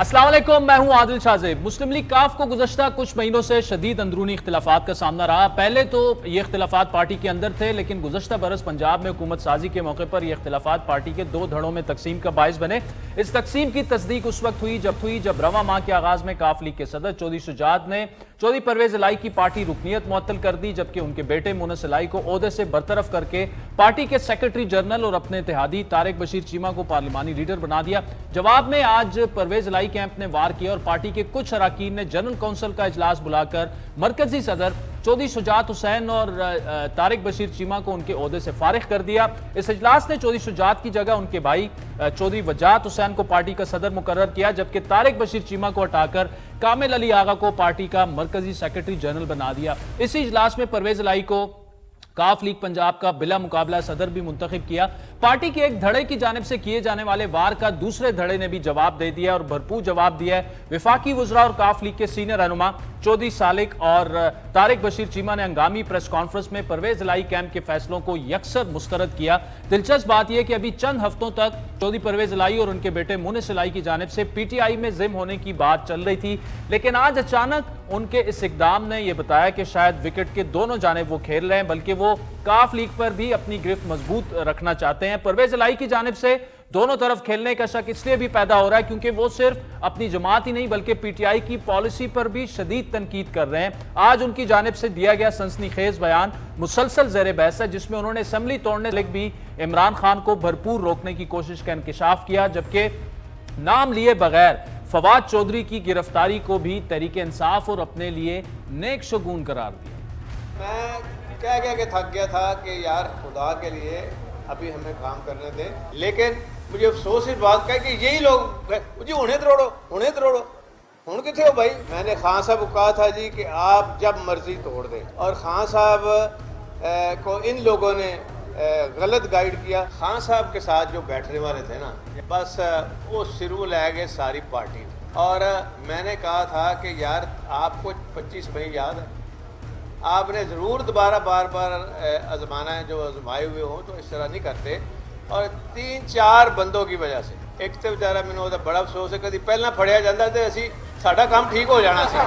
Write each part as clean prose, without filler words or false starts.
अस्सलाम वालेकुम, मैं हूं आदिल शाहजेब। मुस्लिम लीग काफ को गुज़श्ता कुछ महीनों से शदीद अंदरूनी इख्तिलाफात का सामना रहा। पहले तो ये इख्तिलाफात पार्टी के अंदर थे, लेकिन गुज़श्ता बरस पंजाब में हुकूमत साजी के मौके पर ये इख्तिलाफात पार्टी के दो धड़ों में तकसीम का बायस बने। इस तकसीम की तस्दीक उस वक्त हुई जब रवा माह के आगाज में काफ लीग के सदर चौधरी शुजात ने चौधरी परवेज इलाही की पार्टी रुकनियत मुअत्तल कर दी, जबकि उनके बेटे मुनस इलाही को ओहदे से बरतरफ करके पार्टी के सेक्रेटरी जनरल और अपने इत्तेहादी तारिक बशीर चीमा को पार्लिमानी लीडर बना दिया। जवाब में आज परवेज इलाही कैंप ने वार किया और पार्टी के कुछ अराकीन ने जनरल काउंसिल का इजलास बुलाकर मरकजी सदर चौधरी शुजात हुसैन और तारिक बशीर चीमा को उनके ओहदे से फारिग कर दिया। इस इजलास ने चौधरी शुजात की जगह उनके भाई चौधरी वजाहत हुसैन को पार्टी का सदर मुकर्रर किया, जबकि तारिक बशीर चीमा को हटाकर कामिल अली आगा को पार्टी का मरकजी सेक्रेटरी जनरल बना दिया। इसी इजलास में परवेज इलाही को काफ लीग पंजाब का बिला मुकाबला सदर भी मुंतखब किया। पार्टी के एक धड़े की जानिब से किए जाने वाले वार का दूसरे धड़े ने भी जवाब दे दिया और भरपूर जवाब दिया है। वफाकी वज़रा और काफ लीग के सीनियर रहनुमा चौधरी सालिक और तारिक बशीर चीमा ने हंगामी प्रेस कॉन्फ्रेंस में परवेज इलाही कैंप के फैसलों को यकसर मुस्तरद किया। दिलचस्प बात यह कि अभी चंद हफ्तों तक चौधरी परवेज इलाही और उनके बेटे मुनस इलाही की जानिब से पीटीआई में जिम होने की बात चल रही थी, लेकिन आज अचानक उनके इस इकदाम ने यह बताया कि शायद विकेट के दोनों जानिब वो खेल रहे हैं, बल्कि वो काफ लीग पर भी अपनी गिरफ्त मजबूत रखना चाहते हैं। परवेज इलाही की जानिब से दोनों तरफ खेलने का शक इसलिए भी पैदा हो रहा है क्योंकि वो सिर्फ अपनी जमात ही नहीं बल्कि पीटीआई की पॉलिसी पर भी शदीद तनकीद कर रहे हैं। आज उनकी जानिब से दिया गया सनसनीखेज बयान मुसलसल ज़ेर बहस है, जिसमें उन्होंने असेंबली तोड़ने लग भी इमरान खान को भरपूर रोकने की कोशिश का इंकिशाफ किया, जबकि नाम लिए बगैर फवाद चौधरी की गिरफ्तारी को भी तहरीक इंसाफ और अपने लिए नेक शगुन करार दिया। मैं कह के थक गया था कि यार खुदा के लिए अभी हमें काम करने दें, लेकिन मुझे अफसोस इस बात का कि यही लोग जी उन्हें तोड़ो हूँ कितने हो भाई। मैंने खान साहब को कहा था जी कि आप जब मर्जी तोड़ दें, और खान साहब को इन लोगों ने गलत गाइड किया। खान साहब के साथ जो बैठने वाले थे ना, बस वो सिरू ले गए सारी पार्टी। और मैंने कहा था कि यार आपको 25 मई याद है, आपने ज़रूर दोबारा बार आजमाना है, जो आजमाए हुए हों तो इस तरह नहीं करते। और 3-4 बंदों की वजह से, एक तो बेचारा मैंने वो बड़ा अफसोस है कभी पहला फड़िया जाता तो असी साडा काम ठीक हो जाना सी।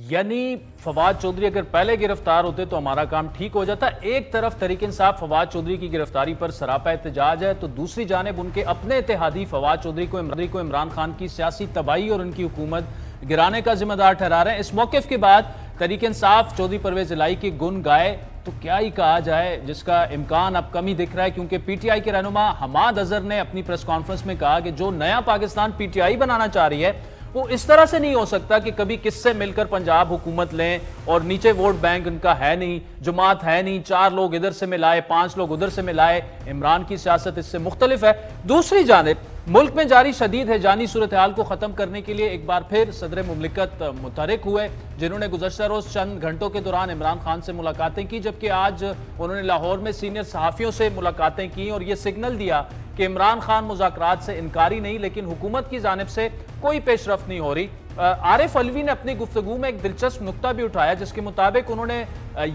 यानी फवाद चौधरी अगर पहले गिरफ्तार होते तो हमारा काम ठीक हो जाता। एक तरफ तहरीक इंसाफ फवाद चौधरी की गिरफ्तारी पर सरापा एहतजाज है, तो दूसरी जानिब उनके अपने इत्तेहादी फवाद चौधरी को इमरान खान की सियासी तबाही और उनकी हुकूमत गिराने का जिम्मेदार ठहरा रहे हैं। इस मौक़िफ़ के बाद तहरीक इंसाफ चौधरी परवेज इलाही के गुण गाए तो क्या ही कहा जाए, जिसका इम्कान अब कम ही दिख रहा है, क्योंकि पीटीआई के रहनुमा हमाद अजहर ने अपनी प्रेस कॉन्फ्रेंस में कहा कि जो नया पाकिस्तान पीटीआई बनाना चाह रही है वो इस तरह से नहीं हो सकता कि कभी किससे मिलकर पंजाब हुकूमत लें और नीचे वोट बैंक उनका है नहीं, जमात है नहीं, 4 लोग इधर से मिलाए 5 लोग उधर से मिलाए। इमरान की सियासत इससे मुख्तलिफ है। दूसरी जानिब मुल्क में जारी शदीद हैजानी सूरत हाल को ख़त्म करने के लिए एक बार फिर सदर मुमलिकत मुतहरिक हुए, जिन्होंने गुज़श्ता रोज़ चंद घंटों के दौरान इमरान खान से मुलाकातें की, जबकि आज उन्होंने लाहौर में सीनियर सहाफ़ियों से मुलाकातें की और ये सिग्नल दिया कि इमरान खान मुज़ाकरात से इनकारी नहीं, लेकिन हुकूमत की जानिब से कोई पेशरफ्त नहीं हो रही। आरिफ अलवी ने अपनी गुफ्तगू में एक दिलचस्प नुक्ता भी उठाया, जिसके मुताबिक उन्होंने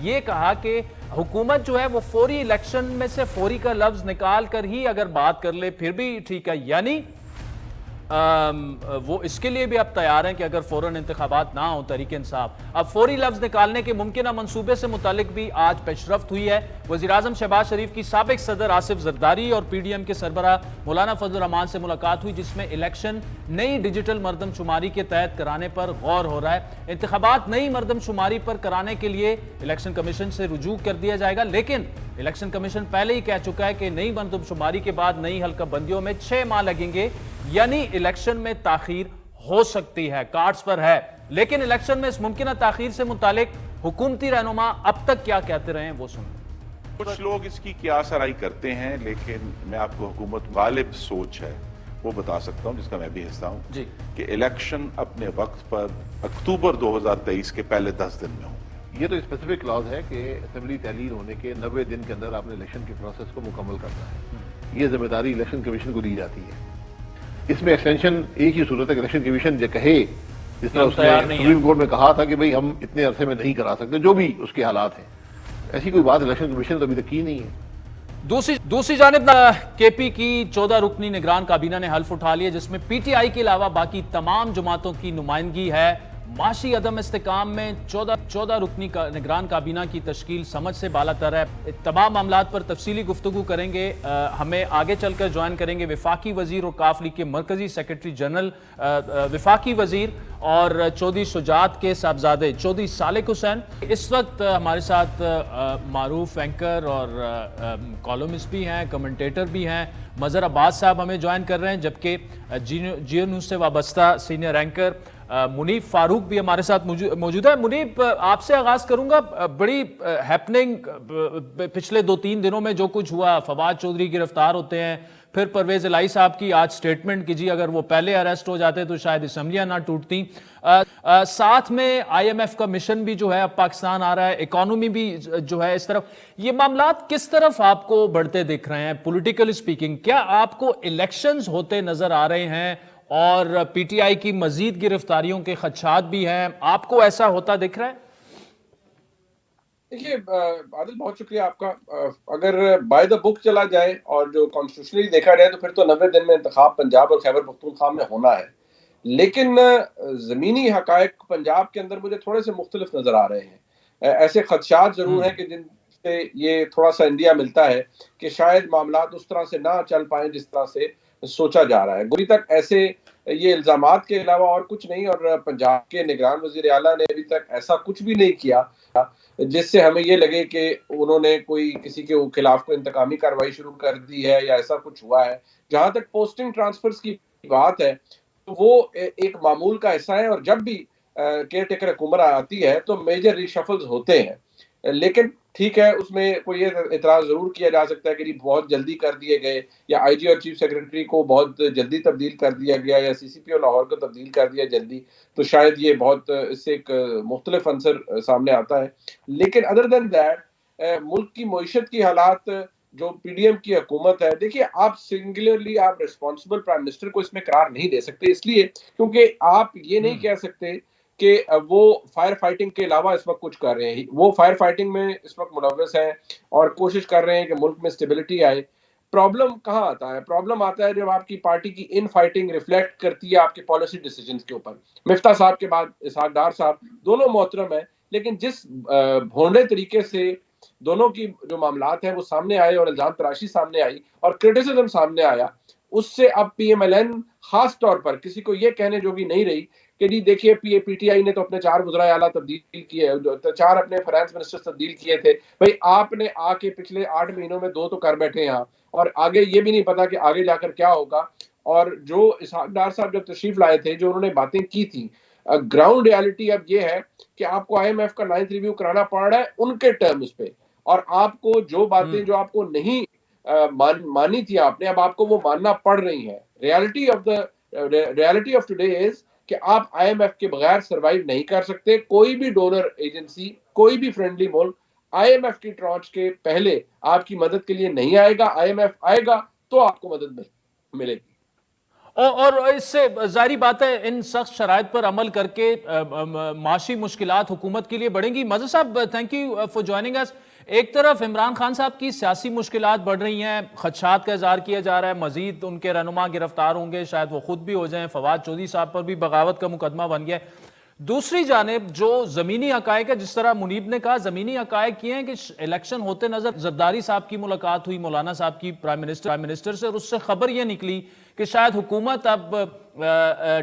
ये कहा कि हुकूमत जो है वो फौरी इलेक्शन में से फौरी का लफ्ज़ निकाल कर ही अगर बात कर ले फिर भी ठीक है, यानी वो इसके लिए भी अब तैयार हैं कि अगर फौरन इंतखाबात ना हो तहरीक इंसाफ, अब फौरी लफ्ज़ निकालने के मुमकिन मंसूबे से मुतालिक भी आज पेशरफ्त हुई है। वज़ीर-ए-आज़म शहबाज शरीफ की साबिक सदर आसिफ जरदारी और पीडीएम के सरबराह मौलाना फजल रहमान से मुलाकात हुई, जिसमें इलेक्शन नई डिजिटल मरदमशुमारी के तहत कराने पर गौर हो रहा है। इंतखाबात नई मरदमशुमारी पर कराने के लिए इलेक्शन कमीशन से रुजू कर दिया जाएगा, लेकिन इलेक्शन कमीशन पहले ही कह चुका है कि नई मरदमशुमारी के बाद नई हल्का बंदियों में 6 माह लगेंगे, यानी इलेक्शन में ताखीर हो सकती है, कार्ड्स पर है। लेकिन इलेक्शन में इस मुमकिन ताखीर से मुतालिक हुकूमती रहनुमा अब तक क्या कहते रहे वो सुनो। कुछ लोग इसकी कियास आराई करते हैं, लेकिन मैं आपको हुकूमत गालिब सोच है वो बता सकता हूं, जिसका मैं भी हिस्सा हूं जी, कि इलेक्शन अपने वक्त पर अक्टूबर 2023 के पहले 10 दिन में हो। ये तो स्पेसिफिक क्लॉज है कि असेंबली तहलील होने के 90 दिन के अंदर आपने इलेक्शन के प्रोसेस को मुकम्मल करना है। ये जिम्मेदारी इलेक्शन कमीशन को दी जाती है। इसमें एक्सटेंशन एक ही सूरत है, इलेक्शन कमीशन जो कहे, जिस तरह उसने सुप्रीम कोर्ट में कहा था कि भाई हम इतने अरसे में नहीं करा सकते, जो भी उसके हालात हैं, ऐसी कोई बात इलेक्शन कमीशन तो अभी तक की नहीं है। दूसरी जानिब केपी की 14 रुकनी निगरान काबीना ने हल्फ उठा लिया, जिसमें पीटीआई के अलावा बाकी तमाम जमातों की नुमाइंदगी है। माशी अदम इस्तेकाम में 14 रुकनी निगरान काबीना की तश्कील समझ से बालातर है। तमाम मामलात पर तफसीली गुफ्तगू करेंगे। हमें आगे चलकर ज्वाइन करेंगे वफाकी वजीर और काफ लीग के मरकजी सेक्रेटरी जनरल वफाकी वजीर और चौधरी शुजात के साहबजादे चौधरी सालिक हुसैन। इस वक्त हमारे साथ मारूफ एंकर और कॉलमिस्ट भी हैं, कमेंटेटर भी हैं, मजहर अब्बास साहब हमें ज्वाइन कर रहे हैं, जबकि जियो न्यूज़ से वाबस्ता सीनियर एंकर मुनीफ फारूक भी हमारे साथ मौजूद है। मुनीफ, आपसे आगाज करूंगा। बड़ी हैपनिंग पिछले 2-3 दिनों में जो कुछ हुआ, फवाद चौधरी गिरफ्तार होते हैं, फिर परवेज इलाही साहब की आज स्टेटमेंट की जी अगर वो पहले अरेस्ट हो जाते तो शायद असेंबलियां ना टूटती। साथ में IMF का मिशन भी जो है अब पाकिस्तान आ रहा है, इकोनॉमी भी जो है इस तरफ। ये मामलात किस तरफ आपको बढ़ते दिख रहे हैं पॉलिटिकल स्पीकिंग? क्या आपको इलेक्शंस होते नजर आ रहे हैं और PTI की मजीद गिरफ्तारियों के खदशात भी हैं? आपको ऐसा होता दिख रहा है? देखिए आदिल, बहुत शुक्रिया आपका। अगर बाय द बुक चला जाए और जो कॉन्स्टिट्यूशनली देखा जाए तो फिर तो 90 दिन में इंतखाब पंजाब और खैबर पख्तूनख्वा में होना है, लेकिन जमीनी हकायक पंजाब के अंदर मुझे थोड़े से मुख्तलिफ नजर आ रहे हैं। ऐसे खदशात जरूर हैं कि जिनसे ये थोड़ा सा इंडिया मिलता है कि शायद मामलात उस तरह से ना चल पाए जिस तरह से सोचा जा रहा है। अभी तक ऐसे ये इल्जामात के अलावा और कुछ नहीं, और पंजाब के निगरान वजीर आला ने अभी तक ऐसा कुछ भी नहीं किया जिससे हमें ये लगे कि उन्होंने कोई किसी के खिलाफ कोई इंतकामी कार्रवाई शुरू कर दी है या ऐसा कुछ हुआ है। जहां तक पोस्टिंग ट्रांसफर्स की बात है तो वो एक मामूल का हिस्सा है, और जब भी केयर टेकर हुकूमत आती है तो मेजर रिशफल्स होते हैं। लेकिन ठीक है, उसमें कोई ये इतराज जरूर किया जा सकता है कि बहुत जल्दी कर दिए गए, या IG और चीफ सेक्रेटरी को बहुत जल्दी तब्दील कर दिया गया, या CCPO लाहौर को तब्दील कर दिया जल्दी, तो शायद ये बहुत इससे एक मुख्तलिफ अंसर सामने आता है। लेकिन अदर देन दैट मुल्क की मईशत की हालात, जो PDM की हुकूमत है, देखिए आप सिंगुलरली आप रिस्पॉन्सिबल प्राइम मिनिस्टर को इसमें करार नहीं दे सकते, इसलिए क्योंकि आप ये नहीं कह सकते कि वो फायर फाइटिंग के अलावा इस वक्त कुछ कर रहे हैं। वो फायर फाइटिंग में इस वक्त मुलव्वस हैं और कोशिश कर रहे हैं कि मुल्क में स्टेबिलिटी आए। प्रॉब्लम कहाँ आता है? प्रॉब्लम आता है जब आपकी पार्टी की इन फाइटिंग रिफ्लेक्ट करती है आपके पॉलिसी डिसीजंस के ऊपर। मिफ्ता साहब के बाद इसहाक डार साहब दोनों मोहतरम है, लेकिन जिस भोंडे तरीके से दोनों की जो मामलात हैं वो सामने आए और इल्जाम तराशी सामने आई और क्रिटिसिज्म सामने आया, उससे अब PMLN खास तौर पर किसी को ये कहने जोगी नहीं रही कि जी देखिए PTI ने तो अपने 4 वज़राए आला तब्दील किए, 4 अपने फाइनेंस मिनिस्टर तब्दील किए थे। भाई आपने आके पिछले 8 महीनों में 2 तो कर बैठे हैं, और आगे ये भी नहीं पता कि आगे जाकर क्या होगा। और जो इसहाक डार साहब जब तशरीफ लाए थे, जो उन्होंने बातें की थी, ग्राउंड रियलिटी अब ये है कि आपको IMF का 9th रिव्यू कराना पड़ रहा है उनके टर्म्स पे, और आपको जो बातें जो आपको नहीं मानी थी आपने, अब आपको वो मानना पड़ रही है। रियलिटी ऑफ टुडे इज कि आप IMF के बगैर सरवाइव नहीं कर सकते। कोई भी डोनर एजेंसी, कोई भी फ्रेंडली मुल्क IMF की ट्रॉच के पहले आपकी मदद के लिए नहीं आएगा। IMF आएगा तो आपको मदद मिलेगी। और इससे जाहिर बात है इन सख्त शराइत पर अमल करके माशी मुश्किलात हुकूमत के लिए बढ़ेंगी। मज़हर साहब, thank you for joining us. एक तरफ इमरान खान साहब की सियासी मुश्किलात बढ़ रही हैं, खदशात का इज़हार किया जा रहा है मजीद उनके रहनुमा गिरफ्तार होंगे, शायद वो खुद भी हो जाएं। फवाद चौधरी साहब पर भी बगावत का मुकदमा बन गया है। दूसरी जानिब जो ज़मीनी हकायक है, जिस तरह मुनीब ने कहा, ज़मीनी हकायक ये हैं कि इलेक्शन होते नजर जरदारी साहब की मुलाकात हुई मौलाना साहब की प्राइम मिनिस्टर से, और उससे खबर यह निकली कि शायद हुकूमत अब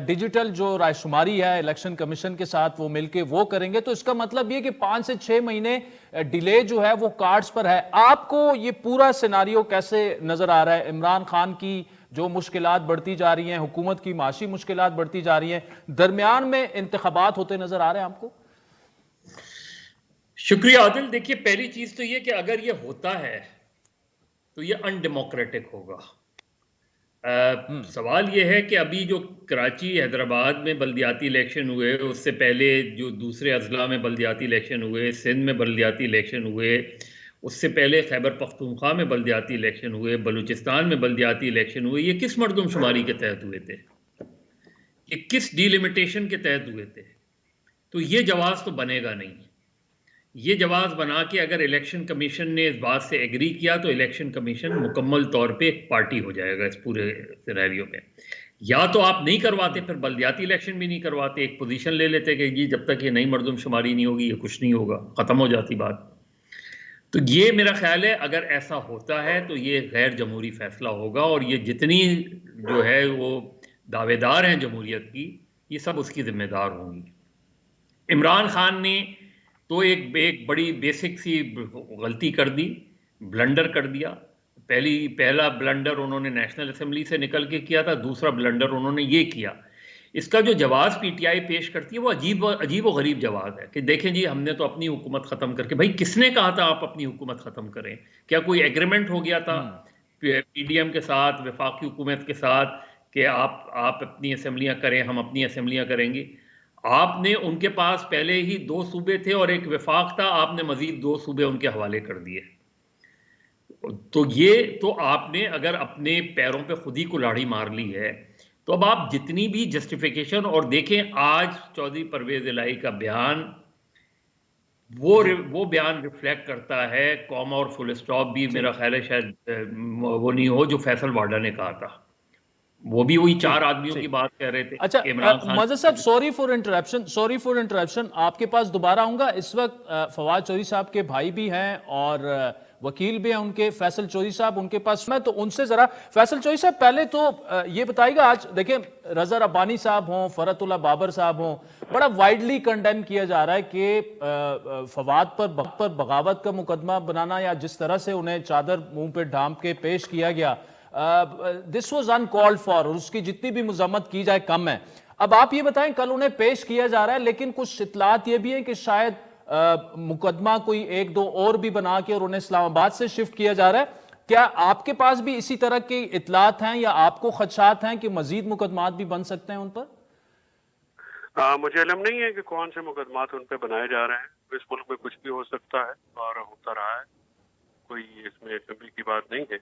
डिजिटल जो रायशुमारी है इलेक्शन कमीशन के साथ वो मिलके वो करेंगे। तो इसका मतलब ये कि 5 से 6 महीने डिले जो है वो कार्ड्स पर है। आपको ये पूरा सिनारियो कैसे नजर आ रहा है? इमरान खान की जो मुश्किलात बढ़ती जा रही हैं, हुकूमत की माशी मुश्किलात बढ़ती जा रही हैं, दरमियान में इंतखाबात होते नजर आ रहे हैं आपको? शुक्रिया आदिल। देखिए, पहली चीज तो ये कि अगर ये होता है तो ये अनडेमोक्रेटिक होगा। सवाल ये है कि अभी जो कराची हैदराबाद में बल्दियाती इलेक्शन हुए, उससे पहले जो दूसरे अजला में बल्दियाती इलेक्शन हुए, सिंध में बल्दियाती इलेक्शन हुए, उससे पहले खैबर पख्तूनख्वा में बल्दियाती इलेक्शन हुए, बलूचिस्तान में बल्दियाती इलेक्शन हुए, ये किस मर्दमशुमारी के तहत हुए थे? ये किस डिलिमिटेशन के तहत हुए थे? तो ये जवाब तो बनेगा नहीं। یہ جواز بنا کے اگر الیکشن کمیشن نے اس بات سے ایگری کیا تو الیکشن کمیشن مکمل طور پہ ایک پارٹی ہو جائے گا اس پورے سینیریو میں. یا تو آپ نہیں کرواتے، پھر بلدیاتی الیکشن بھی نہیں کرواتے، ایک پوزیشن لے لیتے کہ جی جب تک یہ نئی مردم شماری نہیں ہوگی یہ کچھ نہیں ہوگا، ختم ہو جاتی بات. تو یہ میرا خیال ہے اگر ایسا ہوتا ہے تو یہ غیر جمہوری فیصلہ ہوگا، اور یہ جتنی جو ہے وہ دعوے دار ہیں جمہوریت کی یہ سب اس کی ذمہ دار ہوں گی. عمران خان نے تو ایک بڑی بیسک سی غلطی کر دی، بلنڈر کر دیا. پہلا بلنڈر انہوں نے نیشنل اسمبلی سے نکل کے کیا تھا، دوسرا بلنڈر انہوں نے یہ کیا. اس کا جو جواز پی ٹی آئی پیش کرتی ہے وہ عجیب و غریب جواز ہے کہ دیکھیں جی ہم نے تو اپنی حکومت ختم کر کے، بھائی کس نے کہا تھا آپ اپنی حکومت ختم کریں؟ کیا کوئی ایگریمنٹ ہو گیا تھا پی ڈی ایم کے ساتھ، وفاقی حکومت کے ساتھ کہ آپ اپنی اسمبلیاں کریں، ہم اپنی اسمبلیاں کریں گے؟ آپ نے ان کے پاس پہلے ہی 2 صوبے تھے اور ایک وفاق تھا، آپ نے مزید 2 صوبے ان کے حوالے کر دیے. تو آپ نے اگر اپنے پیروں پہ خود ہی کلاڑی مار لی ہے تو اب آپ جتنی بھی جسٹیفیکیشن، اور دیکھیں آج چودھری پرویز الہی کا بیان، وہ بیان ریفلیکٹ کرتا ہے کاما اور فل اسٹاپ بھی میرا خیال ہے شاید وہ نہیں ہو جو فیصل واڈا نے کہا تھا. وہ بھی وہی 4 آدمیوں کی بات کہہ رہے تھے. اچھا عمران خان مظہر صاحب سوری فور انٹرپشن آپ کے پاس دوبارہ آؤں گا. اس وقت فواد چودھری صاحب کے بھائی بھی ہیں اور وکیل بھی ہیں ان کے، فیصل چودھری صاحب ان کے پاس میں، تو ان سے ذرا فیصل چودھری صاحب پہلے تو یہ بتائیے گا، آج دیکھیں رضا ربانی صاحب ہوں، فرحت اللہ بابر صاحب ہوں، بڑا وائڈلی کنڈیم کیا جا رہا ہے کہ فواد پر بغاوت کا مقدمہ بنانا یا جس طرح سے انہیں چادر منہ پہ ڈھانپ کے پیش کیا گیا، this was in called for, اور اس کی جتنی بھی مذمت کی جائے کم ہے. اب آپ یہ بتائیں کل انہیں پیش کیا جا رہا ہے، لیکن کچھ اطلاعات یہ بھی ہیں کہ شاید مقدمہ کوئی 1-2 اور بھی بنا کے اور انہیں اسلام آباد سے شفٹ کیا جا رہا ہے. کیا آپ کے پاس بھی اسی طرح کی اطلاعات ہیں یا آپ کو خدشات ہیں کہ مزید مقدمات بھی بن سکتے ہیں ان پر؟ مجھے علم نہیں ہے کہ کون سے مقدمات ان پہ بنائے جا رہے ہیں. اس ملک میں کچھ بھی ہو سکتا ہے اور ہوتا رہا ہے، کوئی اس میں اسمبلی کی بات نہیں ہے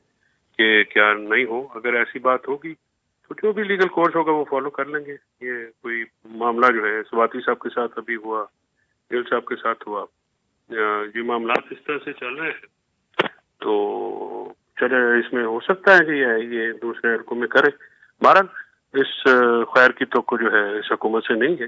کہ کیا نہیں ہو. اگر ایسی بات ہوگی تو جو بھی لیگل کورس ہوگا وہ فالو کر لیں گے. یہ کوئی معاملہ جو ہے سواتی صاحب کے ساتھ ابھی ہوا، گل صاحب کے ساتھ ہوا، یہ معاملات اس طرح سے چل رہے ہیں تو چلے اس میں ہو سکتا ہے کہ یہ دوسرے حلقوں میں کرے. بہرحال اس خیر کی توقع جو ہے اس حکومت سے نہیں ہے،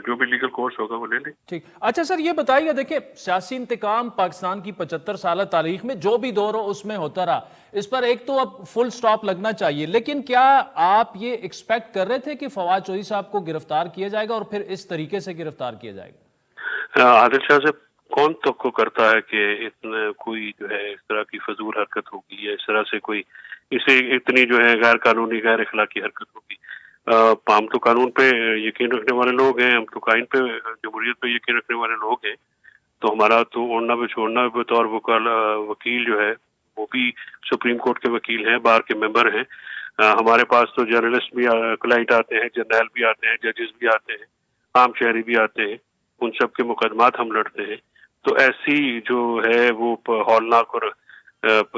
جو بھی لیگل کورس ہوگا وہ لے لیں. ٹھیک. اچھا سر یہ بتائیے، دیکھیں سیاسی انتقام پاکستان کی 75 سالہ تاریخ میں جو بھی دور ہو اس میں ہوتا رہا، اس پر ایک تو اب فل سٹاپ لگنا چاہیے. لیکن کیا آپ یہ ایکسپیکٹ کر رہے تھے کہ فواد چودھری صاحب کو گرفتار کیا جائے گا اور پھر اس طریقے سے گرفتار کیا جائے گا؟ عادل شاہ سے کون توقع کرتا ہے کہ کوئی جو ہے اس طرح کی فضول حرکت ہوگی یا اس طرح سے کوئی اسے اتنی جو ہے غیر قانونی غیر اخلاقی حرکت ہوگی. ہم تو قانون پہ یقین رکھنے والے لوگ ہیں، ہم تو قائم پہ جمہوریت پہ یقین رکھنے والے لوگ ہیں، تو ہمارا تو اوڑھنا پہ چھوڑنا بطور وکیل جو ہے وہ بھی سپریم کورٹ کے وکیل ہیں، بار کے ممبر ہیں. ہمارے پاس تو جرنلسٹ بھی کلائنٹ آتے ہیں، جرنیل بھی آتے ہیں، ججز بھی آتے ہیں، عام شہری بھی آتے ہیں، ان سب کے مقدمات ہم لڑتے ہیں. تو ایسی جو ہے وہ ہولناک اور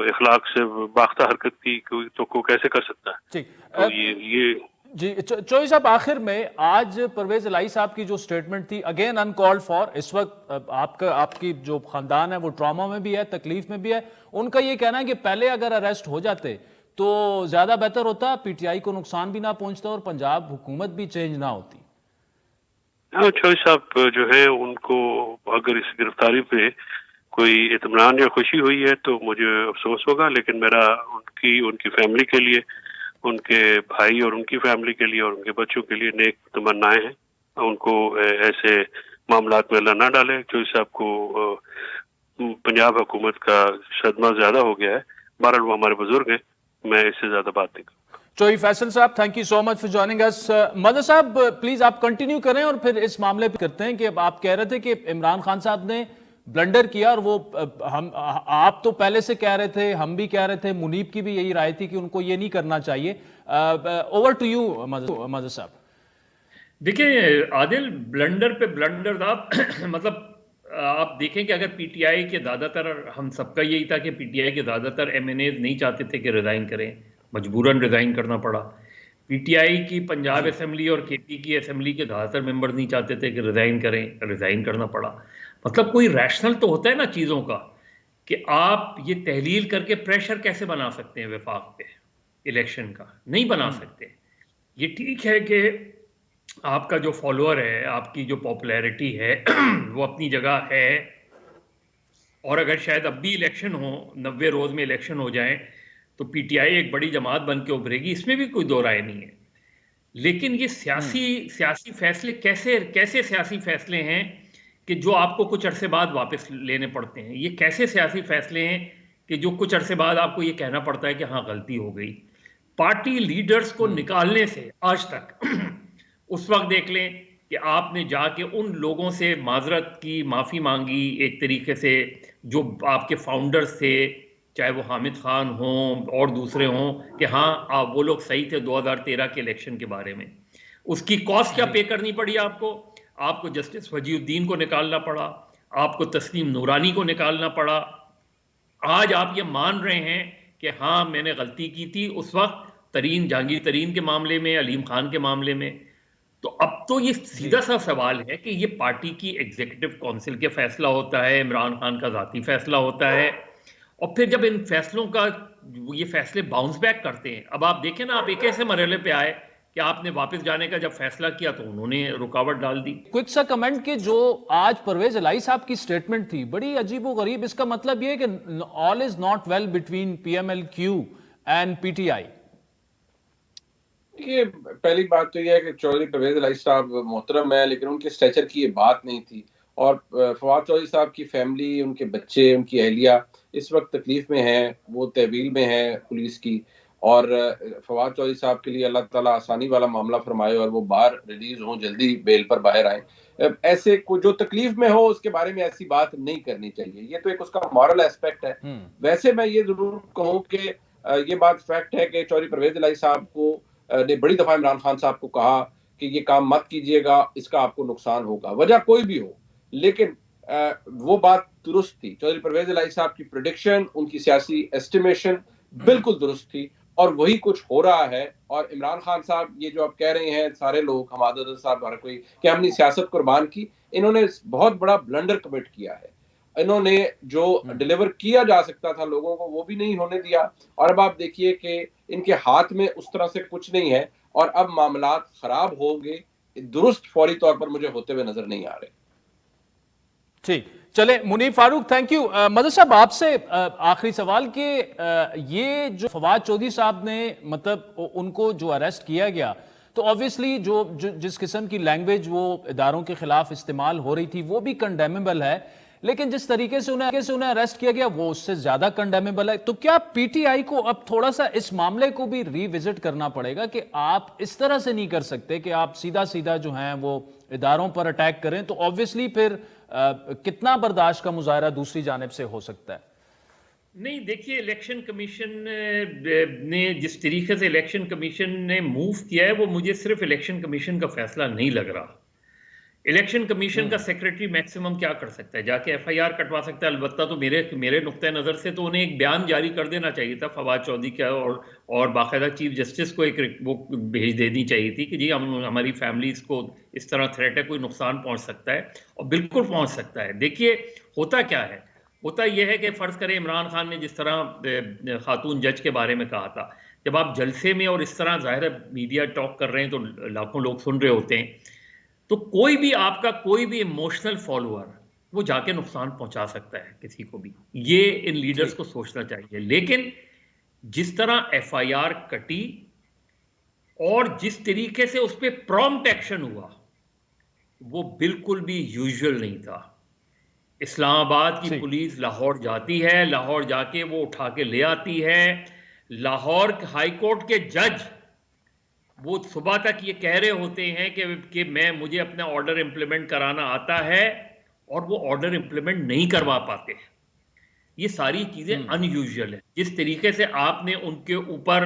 اخلاق سے باختہ حرکت کی تو کو کیسے کر سکتا ہے؟ تو یہ جی چودھری صاحب آخر میں آج پرویز الہی صاحب کی جو سٹیٹمنٹ تھی اگین ان کالڈ فار، اس وقت آپ کی جو خاندان ہے وہ ٹراما میں بھی ہے، تکلیف میں بھی ہے. ان کا یہ کہنا ہے کہ پہلے اگر اریسٹ ہو جاتے تو زیادہ بہتر ہوتا، پی ٹی آئی کو نقصان بھی نہ پہنچتا اور پنجاب حکومت بھی چینج نہ ہوتی. چودھری صاحب جو ہے ان کو اگر اس گرفتاری پہ کوئی اطمینان یا خوشی ہوئی ہے تو مجھے افسوس ہوگا، لیکن میرا ان کی فیملی کے لیے، ان کے بھائی اور ان کی فیملی کے لیے اور ان کے بچوں کے لیے نیک تمنائیں ہیں. ان کو ایسے معاملات میں اللہ نہ ڈالے. چودھری صاحب کو پنجاب حکومت کا صدمہ زیادہ ہو گیا ہے. بہرحال وہ ہمارے بزرگ ہیں، میں اس سے زیادہ بات نہیں کروں. چودھری فیصل صاحب thank you so much for joining اس. مظہر صاحب پلیز آپ کنٹینیو کریں اور پھر اس معاملے پہ کرتے ہیں کہ آپ کہہ رہے تھے کہ عمران خان صاحب نے بلنڈر کیا، اور وہ آپ تو پہلے سے کہہ رہے تھے، ہم بھی کہہ رہے تھے، منیب کی بھی یہی رائے تھی کہ ان کو یہ نہیں کرنا چاہیے. اوور ٹو یو مظہر صاحب. دیکھیں عادل، بلنڈر پہ بلنڈر تھا. مطلب آپ دیکھیں کہ اگر پی ٹی آئی کے زیادہ تر، ہم سب کا یہی تھا کہ پی ٹی آئی کے زیادہ تر ایم این ایز نہیں چاہتے تھے کہ ریزائن کریں، مجبوراً ریزائن کرنا پڑا. پی ٹی آئی کی پنجاب اسمبلی اور کے پی کی اسمبلی کے زیادہ تر ممبر نہیں چاہتے تھے کہ ریزائن کریں، ریزائن کرنا پڑا. مطلب کوئی ریشنل تو ہوتا ہے نا چیزوں کا کہ آپ یہ تحلیل کر کے پریشر کیسے بنا سکتے ہیں وفاق پہ الیکشن کا. نہیں بنا سکتے. یہ ٹھیک ہے کہ آپ کا جو فالوور ہے, آپ کی جو پاپولیرٹی ہے وہ اپنی جگہ ہے, اور اگر شاید اب بھی الیکشن ہو, 90 روز میں الیکشن ہو جائیں تو پی ٹی آئی ایک بڑی جماعت بن کے ابھرے گی, اس میں بھی کوئی دو رائے نہیں ہے. لیکن یہ سیاسی فیصلے کیسے سیاسی فیصلے ہیں کہ جو آپ کو کچھ عرصے بعد واپس لینے پڑتے ہیں؟ یہ کیسے سیاسی فیصلے ہیں کہ جو کچھ عرصے بعد آپ کو یہ کہنا پڑتا ہے کہ ہاں غلطی ہو گئی؟ پارٹی لیڈرز کو نکالنے سے آج تک اس وقت دیکھ لیں کہ آپ نے جا کے ان لوگوں سے معذرت کی, معافی مانگی ایک طریقے سے جو آپ کے فاؤنڈرز تھے, چاہے وہ حامد خان ہوں اور دوسرے ہوں, کہ ہاں وہ لوگ صحیح تھے 2013 کے الیکشن کے بارے میں. اس کی کاسٹ کیا پے کرنی پڑی آپ کو جسٹس وجیہ الدین کو نکالنا پڑا, آپ کو تسنیم نورانی کو نکالنا پڑا. آج آپ یہ مان رہے ہیں کہ ہاں میں نے غلطی کی تھی اس وقت جہانگیر ترین کے معاملے میں, علیم خان کے معاملے میں. تو اب تو یہ سیدھا سا سوال ہے کہ یہ پارٹی کی ایگزیکٹو کونسل کے فیصلہ ہوتا ہے, عمران خان کا ذاتی فیصلہ ہوتا ہے, اور پھر جب ان فیصلوں کا یہ فیصلے باؤنس بیک کرتے ہیں. اب آپ دیکھیں نا, آپ ایک ایسے مرحلے پہ آئے کہ آپ نے واپس جانے کا جب فیصلہ کیا تو انہوں نے رکاوٹ ڈال دی. کوئک سا کمنٹ کہ جو آج پرویز الہی صاحب کی سٹیٹمنٹ تھی بڑی عجیب و غریب, اس کا مطلب یہ ہے کہ all is not well between PMLQ and PTI. یہ پہلی بات تو یہ ہے کہ چودھری پرویز الہی صاحب محترم ہے, لیکن ان کے سٹیچر کی یہ بات نہیں تھی. اور فواد چودھری صاحب کی فیملی, ان کے بچے, ان کی اہلیہ اس وقت تکلیف میں ہیں, وہ تحویل میں ہیں پولیس کی, اور فواد چودھری صاحب کے لیے اللہ تعالیٰ آسانی والا معاملہ فرمائے اور وہ باہر ریلیز ہوں, جلدی بیل پر باہر آئیں. ایسے کو جو تکلیف میں ہو اس کے بارے میں ایسی بات نہیں کرنی چاہیے. یہ تو ایک اس کا مورل ایسپیکٹ ہے. ویسے میں یہ ضرور کہوں کہ یہ بات فیکٹ ہے کہ چودھری پرویز الہی صاحب کو نے بڑی دفعہ عمران خان صاحب کو کہا کہ یہ کام مت کیجئے گا, اس کا آپ کو نقصان ہوگا, وجہ کوئی بھی ہو. لیکن وہ بات درست تھی. چودھری پرویز الہی صاحب کی پریڈکشن, ان کی سیاسی ایسٹیمیشن بالکل درست تھی, اور وہی کچھ ہو رہا ہے. اور عمران خان صاحب یہ جو آپ کہہ رہے ہیں سارے لوگ, حماد عدل صاحب ہر کوئی, کہ ہم نے سیاست قربان کی, انہوں نے بہت بڑا بلنڈر کمٹ کیا ہے. انہوں نے جو ڈیلیور کیا جا سکتا تھا لوگوں کو وہ بھی نہیں ہونے دیا. اور اب آپ دیکھیے کہ ان کے ہاتھ میں اس طرح سے کچھ نہیں ہے, اور اب معاملات خراب ہو گئے, درست فوری طور پر مجھے ہوتے ہوئے نظر نہیں آ رہے. ٹھیک, چلے منیب فاروق, تھینک یو. مدر صاحب آپ سے آخری سوال کہ یہ جو فواد چودھری صاحب نے مطلب ان کو جو اریسٹ کیا گیا, تو obviously جو جس قسم کی لینگویج وہ اداروں کے خلاف استعمال ہو رہی تھی وہ بھی کنڈیمیبل ہے, لیکن جس طریقے سے انہیں اریسٹ کیا گیا وہ اس سے زیادہ کنڈیمیبل ہے. تو کیا پی ٹی آئی کو اب تھوڑا سا اس معاملے کو بھی ری وزٹ کرنا پڑے گا کہ آپ اس طرح سے نہیں کر سکتے کہ آپ سیدھا جو ہیں وہ اداروں پر اٹیک کریں, تو obviously پھر کتنا برداشت کا مظاہرہ دوسری جانب سے ہو سکتا ہے؟ نہیں, دیکھیے الیکشن کمیشن نے جس طریقے سے الیکشن کمیشن نے موو کیا ہے وہ مجھے صرف الیکشن کمیشن کا فیصلہ نہیں لگ رہا. الیکشن کمیشن کا سیکریٹری میکسیمم کیا کر سکتا ہے؟ جا کے ایف آئی آر کٹوا سکتا ہے. البتہ تو میرے نقطۂ نظر سے تو انہیں ایک بیان جاری کر دینا چاہیے تھا فواد چودھری کا, اور باقاعدہ چیف جسٹس کو ایک وہ بھیج دینی چاہیے تھی کہ جی ہماری فیملیز کو اس طرح تھریٹ ہے, کوئی نقصان پہنچ سکتا ہے, اور بالکل پہنچ سکتا ہے. دیکھیے ہوتا کیا ہے, ہوتا یہ ہے کہ فرض کریں عمران خان نے جس طرح خاتون جج کے بارے میں کہا تھا, جب آپ جلسے میں اور اس طرح ظاہر میڈیا ٹاک کر رہے ہیں تو لاکھوں لوگ سن رہے ہوتے ہیں, تو کوئی بھی آپ کا کوئی بھی ایموشنل فالوور وہ جا کے نقصان پہنچا سکتا ہے کسی کو بھی. یہ ان لیڈرز کو سوچنا چاہیے. لیکن جس طرح ایف آئی آر کٹی اور جس طریقے سے اس پہ پرومپٹ ایکشن ہوا وہ بالکل بھی یوزول نہیں تھا. اسلام آباد کی پولیس لاہور جاتی ہے, لاہور جا کے وہ اٹھا کے لے آتی ہے. لاہور ہائی کورٹ کے جج وہ صبح تک یہ کہہ رہے ہوتے ہیں کہ مجھے اپنا آرڈر امپلیمنٹ کرانا آتا ہے, اور وہ آرڈر امپلیمنٹ نہیں کروا پاتے. یہ ساری چیزیں ان یوزول ہیں. جس طریقے سے آپ نے ان کے اوپر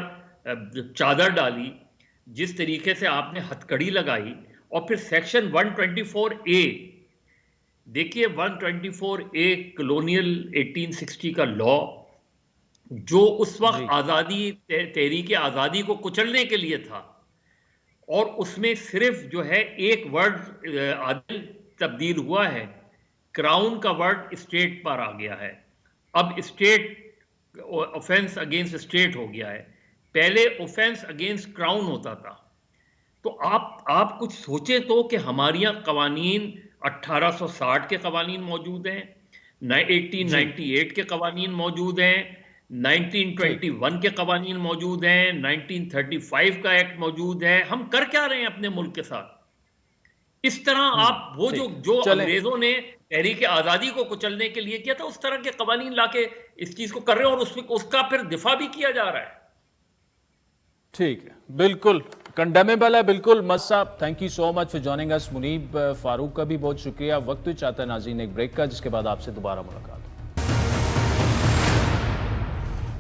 چادر ڈالی, جس طریقے سے آپ نے ہتھ کڑی لگائی, اور پھر سیکشن 124A, دیکھیے 124A کلونیل 1860 کا لا جو اس وقت آزادی تحریک آزادی کو کچلنے کے لیے تھا, اور اس میں صرف جو ہے ایک ورڈ عادل تبدیل ہوا ہے, کراؤن کا ورڈ اسٹیٹ پر آ گیا ہے. اب اسٹیٹ اوفینس اگینسٹ اسٹیٹ ہو گیا ہے. پہلے اوفینس اگینسٹ کراؤن ہوتا تھا. تو آپ کچھ سوچیں تو کہ ہمارے یہاں قوانین 1860 کے قوانین موجود ہیں, 1898 کے قوانین موجود ہیں, 1921 کے قوانین موجود ہیں, 1935 کا ایکٹ موجود ہے. ہم کر کیا رہے ہیں اپنے ملک کے ساتھ؟ اس طرح آپ وہ جو انگریزوں نے تحریک آزادی کو کچلنے کے لیے کیا تھا, اس طرح کے قوانین لا کے اس چیز کو کر رہے ہیں, اور اس کا پھر دفاع بھی کیا جا رہا ہے. ٹھیک ہے, بالکل کنڈیمیبل ہے. بالکل مز صاحب, thank you so much for joining us. Muneeb Farooq کا بھی بہت شکریہ. وقت بھی چاہتا ہے ناظرین ایک بریک کا, جس کے بعد آپ سے دوبارہ ملاقات.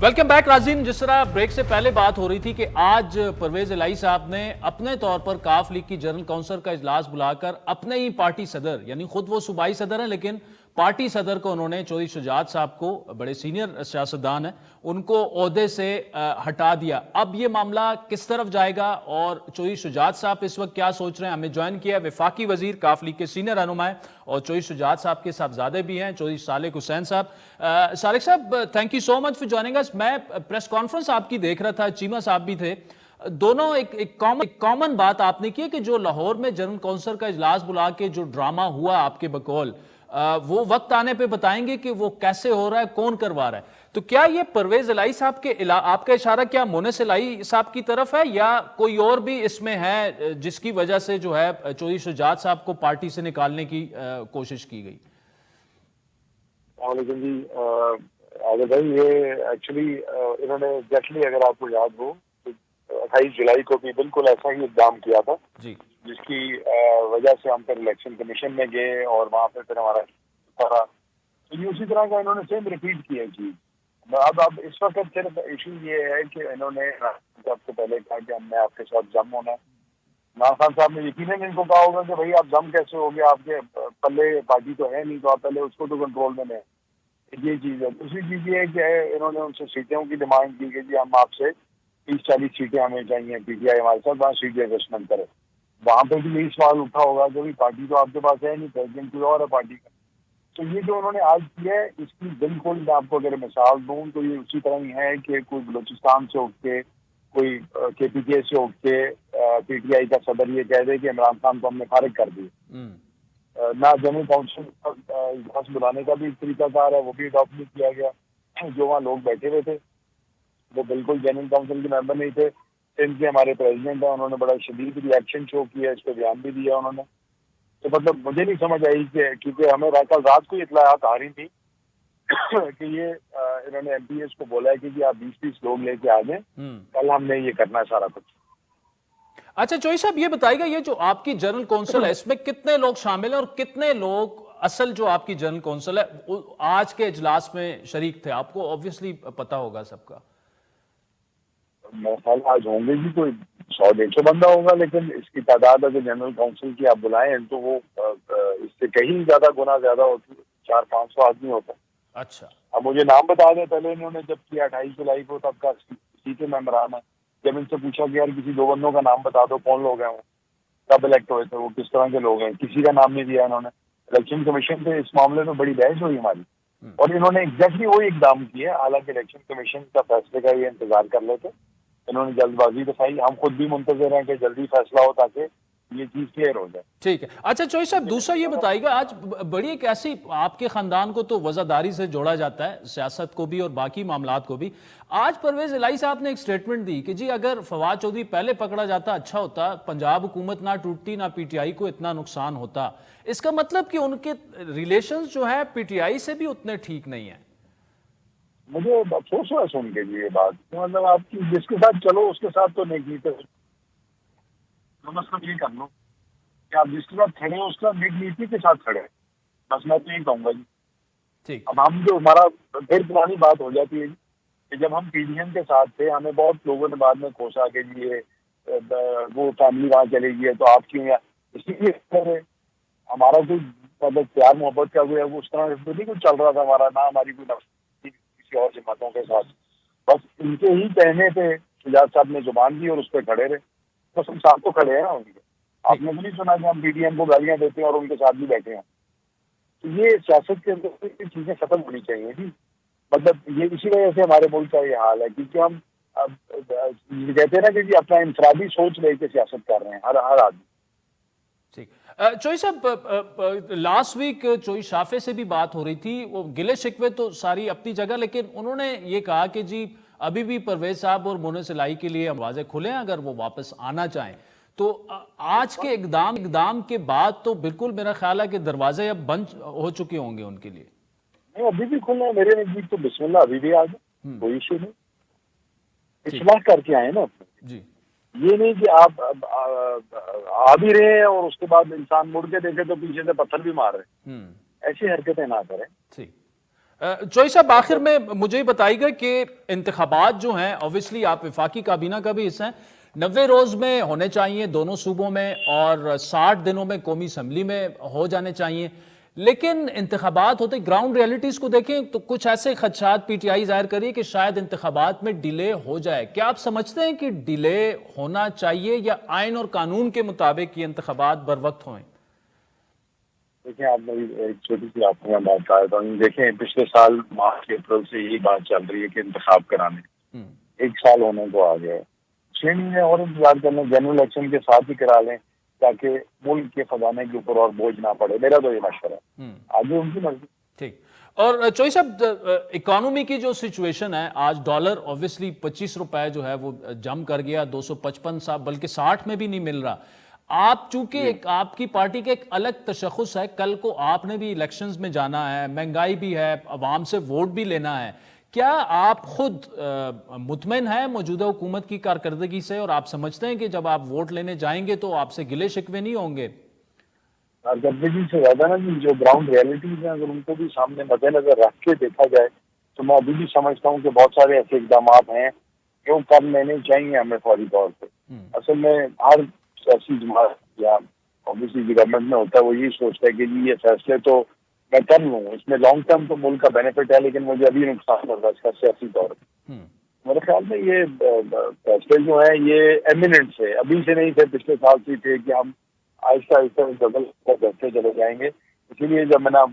ویلکم بیک ناظرین. جس طرح بریک سے پہلے بات ہو رہی تھی کہ آج پرویز الہی صاحب نے اپنے طور پر کاف لیگ کی جنرل کونسل کا اجلاس بلا کر اپنے ہی پارٹی صدر, یعنی خود وہ صوبائی صدر ہیں لیکن پارٹی صدر کو انہوں نے, چودھری شجاعت صاحب کو, بڑے سینئر سیاستدان ہیں, ان کو عہدے سے ہٹا دیا. اب یہ معاملہ کس طرف جائے گا اور چودھری شجاعت صاحب اس وقت کیا سوچ رہے ہیں؟ ہمیں جوائن کیا وفاقی وزیر کاف لیگ کے سینئر رہنما اور چودھری شجاعت صاحب کے صاحبزادے بھی ہیں, چودھری صالح حسین صاحب. صالح صاحب, thank you so much for joining us. میں پریس کانفرنس آپ کی دیکھ رہا تھا, چیمہ صاحب بھی تھے. دونوں ایک کامن بات آپ نے کی کہ جو لاہور میں جنرل کونسل کا اجلاس بلا کے جو ڈرامہ ہوا آپ کے بقول, وہ وقت آنے پہ بتائیں گے کہ وہ کیسے ہو رہا ہے, کون کروا رہا ہے. تو کیا یہ پرویز الہی صاحب کے آپ کا اشارہ کیا مونس الہی صاحب کی طرف ہے, یا کوئی اور بھی اس میں ہے جس کی وجہ سے جو ہے چودھری شجاعت صاحب کو پارٹی سے نکالنے کی کوشش کی گئی؟ السلام علیکم جی. عادل بھائی, یہ ایکچولی انہوں نے ایگزیکٹلی, اگر آپ کو یاد ہو, 28 جولائی کو بھی بالکل ایسا ہی اقدام کیا تھا جی, جس کی وجہ سے ہم پھر الیکشن کمیشن میں گئے اور وہاں پہ پھر ہمارا سارا, تو یہ اسی طرح کا انہوں نے سیم ریپیٹ کیا چیز. اب اس وقت صرف ایشو یہ ہے کہ انہوں نے آپ کو پہلے کہا کہ میں آپ کے ساتھ جم ہونا ہے. عمران خان صاحب نے یقیناً ان کو کہا ہوگا کہ بھائی آپ جم کیسے ہو گیا, آپ کے پلے پارٹی تو ہے نہیں, تو آپ پہلے اس کو تو کنٹرول میں لیں. یہ چیز ہے. دوسری چیز یہ ہے کہ انہوں نے ان سے سیٹوں کی ڈیمانڈ کی کہ جی ہم آپ سے 30-40 سیٹیں ہمیں چاہیے, پی ٹی آئی ہمارے ساتھ وہاں سیٹیں ایڈجسٹمنٹ کرے. وہاں پہ بھی یہی سوال اٹھا ہوگا کہ پارٹی تو آپ کے پاس ہے نہیں, پریزیڈنٹ کوئی اور ہے پارٹی کا. تو یہ جو انہوں نے آج کیا ہے, اس کی بالکل میں آپ کو اگر مثال دوں تو یہ اسی طرح ہی ہے کہ کوئی بلوچستان سے اٹھ کے, کوئی کے پی کے سے اٹھ کے پی ٹی آئی کا صدر یہ کہہ دے کہ عمران خان کو ہم نے فارغ کر دیے. نہ جنرل کونسل اجلاس بلانے کا بھی طریقہ کار ہے, وہ بھی اڈاپٹ نہیں کیا گیا. جو وہاں لوگ بیٹھے ہوئے تھے وہ بالکل جنرل کونسل کے ممبر نہیں تھے. ان کے ہمارے پریزیڈنٹ ہیں, انہوں نے بڑا شدید ریئیکشن شو کیا, اس پہ بیان بھی دیا انہوں نے. تو مطلب مجھے نہیں سمجھ آئی کہ کیونکہ ہمیں کل رات کو اطلاعات آ رہی تھی کہ یہ انہوں نے ایم پی ایس کو بولا ہے کہ جی آپ 20-30 لوگ لے کے آ جائیں, کل ہم نے یہ کرنا ہے سارا کچھ. اچھا چوئی صاحب, یہ بتائیے گا یہ جو آپ کی جنرل کونسل ہے اس میں کتنے لوگ شامل ہیں اور کتنے لوگ اصل جو آپ کی جنرل کونسل ہے آج کے اجلاس میں شریک تھے؟ آپ کو آبویسلی پتا ہوگا سب کا. میرا خیال آج ہوں گے جی کوئی 100-150 بندہ ہوگا, لیکن اس کی تعداد اگر جنرل کونسل کی آپ بلائیں تو وہ اس سے کہیں زیادہ گنا زیادہ ہوتی ہے, 400-500 آدمی ہوتا ہے. اچھا, اب مجھے نام بتا دیں. پہلے انہوں نے جب کیا 28 جولائی کو, تب کا سی کے ممبران ہے, جب ان سے پوچھا کہ یار کسی 2 بندوں کا نام بتا دو کون لوگ ہیں, وہ کب الیکٹ ہوئے تھے, وہ کس طرح کے لوگ ہیں, کسی کا نام نہیں دیا انہوں نے. الیکشن کمیشن پہ اس معاملے میں بڑی بحث ہوئی ہماری, اور انہوں نے ایگزیکٹلی وہی اقدام کیا. حالانکہ الیکشن کمیشن کا فیصلے کا یہ انتظار کر لیتے, انہوں نے جلد بازی دکھائی. ہم خود بھی منتظر ہیں کہ جلدی فیصلہ ہو تاکہ یہ چیز کلیئر ہو جائے. ٹھیک ہے. اچھا چوئی صاحب, دوسرا یہ بتائیے گا, آج بڑی ایک ایسی, آپ کے خاندان کو تو وزاداری سے جوڑا جاتا ہے, سیاست کو بھی اور باقی معاملات کو بھی. آج پرویز الہی صاحب نے ایک سٹیٹمنٹ دی کہ جی اگر فواد چودھری پہلے پکڑا جاتا اچھا ہوتا, پنجاب حکومت نہ ٹوٹتی, نہ پی ٹی آئی کو اتنا نقصان ہوتا. اس کا مطلب کہ ان کے ریلیشنز جو ہے پی ٹی آئی سے بھی اتنے ٹھیک نہیں ہیں. مجھے افسوس ہوا سن کے یہ بات, مطلب آپ کی جس کے ساتھ چلو اس کے ساتھ تو نیک نیتی مطلب یہ کر لو کہ آپ جس کے ساتھ کھڑے ہیں اس کا نیک نیتی کے ساتھ کھڑے ہیں, بس میں تو یہی کہوں گا جی. اب ہم جو ہمارا پھر پرانی بات ہو جاتی ہے کہ جب ہم پی ڈی ایم کے ساتھ تھے, ہمیں بہت لوگوں نے بعد میں کوسا کہ یہ وہ فیملی وہاں چلے گئی ہے تو آپ کیوں, اسی لیے ہمارا کوئی مطلب پیار محبت کا کوئی اس طرح نہیں کچھ چل رہا تھا ہمارا, نہ ہماری کوئی کسی اور جماعتوں کے ساتھ. بس ان کے ہی کہنے پہ شجاعت صاحب نے زبان دی اور اس پہ کھڑے رہے. بس ہم ساتھ تو کھڑے ہیں ان کے. آپ نے بھی نہیں سنا کہ ہم پی ڈی ایم کو گالیاں دیتے ہیں اور ان کے ساتھ بھی بیٹھے ہیں. تو یہ سیاست کے اندر یہ چیزیں ختم ہونی چاہیے جی. مطلب یہ اسی وجہ سے ہمارے ملک کا یہ حال ہے، کیونکہ ہم کہتے ہیں نا کہ اپنا انفرادی سوچ لے کے سیاست کر رہے ہیں ہر آدمی. چوئی صاحب، لاسٹ ویک چوئی شافے سے بھی بات ہو رہی تھی، وہ گلے شکوے تو ساری اپنی جگہ، لیکن انہوں نے یہ کہا کہ جی ابھی بھی پرویز صاحب اور مونس الہی کے لیے دروازے کھلے ہیں اگر وہ واپس آنا چاہیں. تو آج کے اقدام کے بعد تو بالکل میرا خیال ہے کہ دروازے اب بند ہو چکے ہوں گے ان کے لیے. نہیں، ابھی بھی کھلے ہیں میرے نزدیک تو بسم اللہ ابھی بھی آ جائیں، کوئی ایشو نہیں. اصلاح کر کے آئے نا جی. یہ نہیں کہ آپ آ بھی رہے ہیں اور اس کے بعد انسان مڑ کے دیکھے تو پیچھے سے پتھر بھی مار رہے ہیں. ایسی حرکتیں نہ کریں. چوئی صاحب، آخر میں مجھے بتائیے گا کہ انتخابات جو ہیں اوبیسلی آپ وفاقی کابینہ کا بھی حصہ ہیں، 90 روز میں ہونے چاہیے دونوں صوبوں میں اور 60 دنوں میں قومی اسمبلی میں ہو جانے چاہیے، لیکن انتخابات ہوتے گراؤنڈ ریئلٹیز کو دیکھیں تو کچھ ایسے خدشات پی ٹی آئی ظاہر کری کہ شاید انتخابات میں ڈیلے ہو جائے. کیا آپ سمجھتے ہیں کہ ڈیلے ہونا چاہیے یا آئین اور قانون کے مطابق یہ انتخابات بر وقت ہوئیں؟ دیکھیں، آپ نے ایک چھوٹی سی آپ کو میں بات کہا تھا. دیکھیں، پچھلے سال مارچ اپریل سے یہی بات چل رہی ہے کہ انتخاب کرانے، 1 سال ہونے کو آ گیا ہے. 6 مہینے اور انتظار کرنا، جنرل الیکشن کے ساتھ ہی کرا لیں تاکہ ملک کے خزانے کے اوپر اور بوجھ نہ پڑے. میرا تو یہ مشورہ ہے، آگے ان کی مرضی. ٹھیک. اور چوئی صاحب، اکانومی کی جو سچویشن ہے آج، ڈالر اوبیسلی 25 روپے جو ہے وہ جم کر گیا، 255 بلکہ 60 میں بھی نہیں مل رہا. آپ چونکہ آپ کی پارٹی کا ایک الگ تشخص ہے، کل کو آپ نے بھی الیکشنز میں جانا ہے، مہنگائی بھی ہے، عوام سے ووٹ بھی لینا ہے. کیا آپ خود مطمئن ہیں موجودہ حکومت کی کارکردگی سے، اور آپ سمجھتے ہیں کہ جب آپ ووٹ لینے جائیں گے تو آپ سے گلے شکوے نہیں ہوں گے؟ کارکردگی سے زیادہ نا جو گراؤنڈ ریئلٹیز ہیں اگر ان کو بھی سامنے مد نظر رکھ کے دیکھا جائے تو میں ابھی بھی سمجھتا ہوں کہ بہت سارے ایسے اقدامات ہیں جو کر لینے چاہیے ہمیں فوری طور پہ. اصل میں ہر سیاسی جماعت یا اوبیسلی گورنمنٹ میں ہوتا ہے، وہ یہی سوچتا ہے کہ جی یہ فیصلے تو میں کر لوں، اس میں لانگ ٹرم تو ملک کا بینیفٹ ہے، لیکن مجھے ابھی نقصان ہو رہا ہے اس کا سیاسی طور پہ. میرے خیال میں یہ فیصلے جو ہیں یہ ایمیننٹ سے ابھی سے نہیں تھے، پچھلے سال سے تھے کہ ہم آہستہ آہستہ جگل کرتے چلے جائیں گے. اسی لیے جب میں نے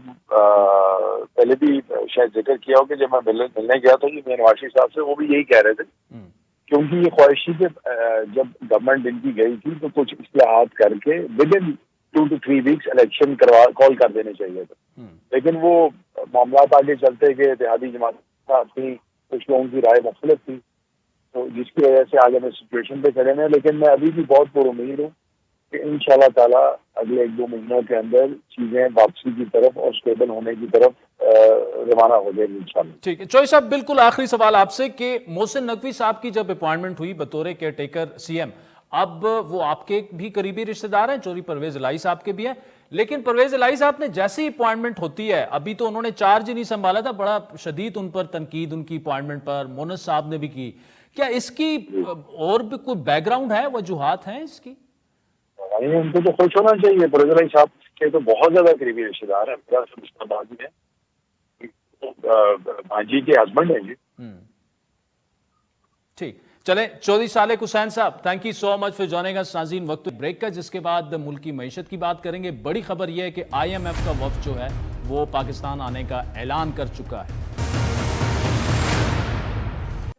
پہلے بھی شاید ذکر کیا ہو کہ جب میں ملنے گیا تھا میاں نواز شریف صاحب سے، وہ بھی یہی کہہ رہے تھے کیونکہ یہ خواہش تھی کہ جب گورنمنٹ ان کی گئی تھی تو کچھ اصلاحات کر کے within 2 to 3 weeks election call کر دینے چاہیے تھے. لیکن وہ معاملات آگے چلتے گئے، اتحادی جماعت تھی، کچھ لوگوں کی رائے مختلف تھی، تو جس کی وجہ سے آگے میں سچویشن پہ کھڑے ہیں. لیکن میں ابھی بھی بہت پر امید ہوں کہ انشاءاللہ تعالیٰ اگلے 1-2 مہینوں کے اندر چیزیں واپسی کی طرف اور اسٹیبل ہونے کی طرف روانہ ہو جائے گی انشاءاللہ. ٹھیک ہے. چوئی صاحب، بالکل آخری سوال آپ سے کہ محسن نقوی صاحب کی جب اپوائنٹمنٹ ہوئی بطور کیئر ٹیکر سی ایم، اب وہ آپ کے بھی قریبی رشتہ دار ہیں، چوری پرویز الہی صاحب کے بھی ہیں، لیکن پرویز الہی صاحب نے جیسی اپوائنٹمنٹ ہوتی ہے، ابھی تو انہوں نے چارج ہی نہیں سنبھالا تھا، بڑا شدید ان پر تنقید ان کی اپوائنٹمنٹ پر مونس صاحب نے بھی کی. کیا اس کی اور بھی کوئی بیک گراؤنڈ ہے، وجوہات ہیں اس کی؟ ان کو تو خوش ہونا چاہیے. پرویز الہی صاحب کے تو بہت زیادہ قریبی رشتہ دار ہیں، بھانجی کے ہسبینڈ ہیں جی. ٹھیک. چلیں، چودھری صالح حسین صاحب، thank you so much for joining us. ناظرین، وقت بریک کا، جس کے بعد ملک کی معیشت کی بات کریں گے. بڑی خبر یہ ہے کہ IMF کا وفد جو ہے وہ پاکستان آنے کا اعلان کر چکا ہے.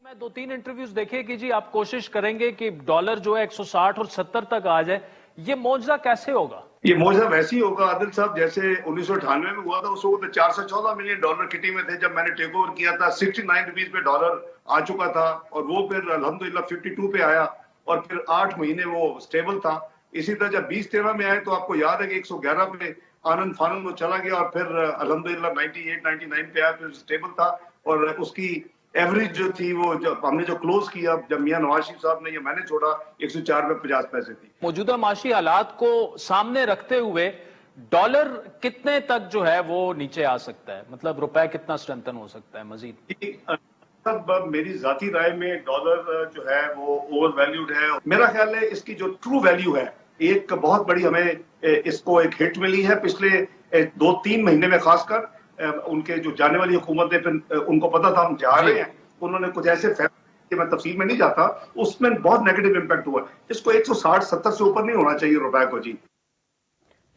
میں 2-3 انٹرویوز دیکھے کہ جی آپ کوشش کریں گے کہ ڈالر جو ہے 160 اور 70 تک آ جائے. یہ معجزہ کیسے ہوگا؟ یہ معجزہ ویسے ہی ہوگا عادل صاحب جیسے 1998 میں ہوا تھا. اس وقت 414 ملین ڈالر کٹی میں تھے. جب میں نے ٹیک اوور کیا تھا 69 روپیز پہ ڈالر آ چکا تھا، اور وہ پھر الحمدللہ 52 پہ آیا، اور پھر 8 مہینے وہ سٹیبل تھا. اسی طرح جب 2013 میں آئے تو آپ کو یاد ہے کہ 111 پہ آنند فانند وہ چلا گیا، اور پھر الحمدللہ 98-99 پہ آیا، پھر سٹیبل تھا. اور اس کی ایوریج جو تھی وہ جب ہم نے جو کلوز کیا جب میاں نواز شریف صاحب نے یا میں نے چھوڑا 104 پہ 50 پیسے تھی. موجودہ معاشی حالات کو سامنے رکھتے ہوئے ڈالر کتنے تک جو ہے وہ نیچے آ سکتا ہے، مطلب روپے کتنا سٹرینتھن ہو سکتا ہے مزید؟ میری ذاتی رائے میں ڈالر جو ہے وہ اوور ویلیوڈ ہے. میرا خیال ہے اس کی جو ٹرو ویلیو ہے، ایک بہت بڑی ہمیں اس کو ایک ہٹ ملی ہے پچھلے 2-3 مہینے میں، خاص کر ان کے جو جانے والی حکومت نے، پھر ان کو پتا تھا ہم جا رہے ہیں، انہوں نے کچھ ایسے فیصلے کہ میں تفصیل میں نہیں جاتا، اس میں بہت نیگیٹو امپیکٹ ہوا. اس کو 160-70 سے اوپر نہیں ہونا چاہیے روپے کو. جی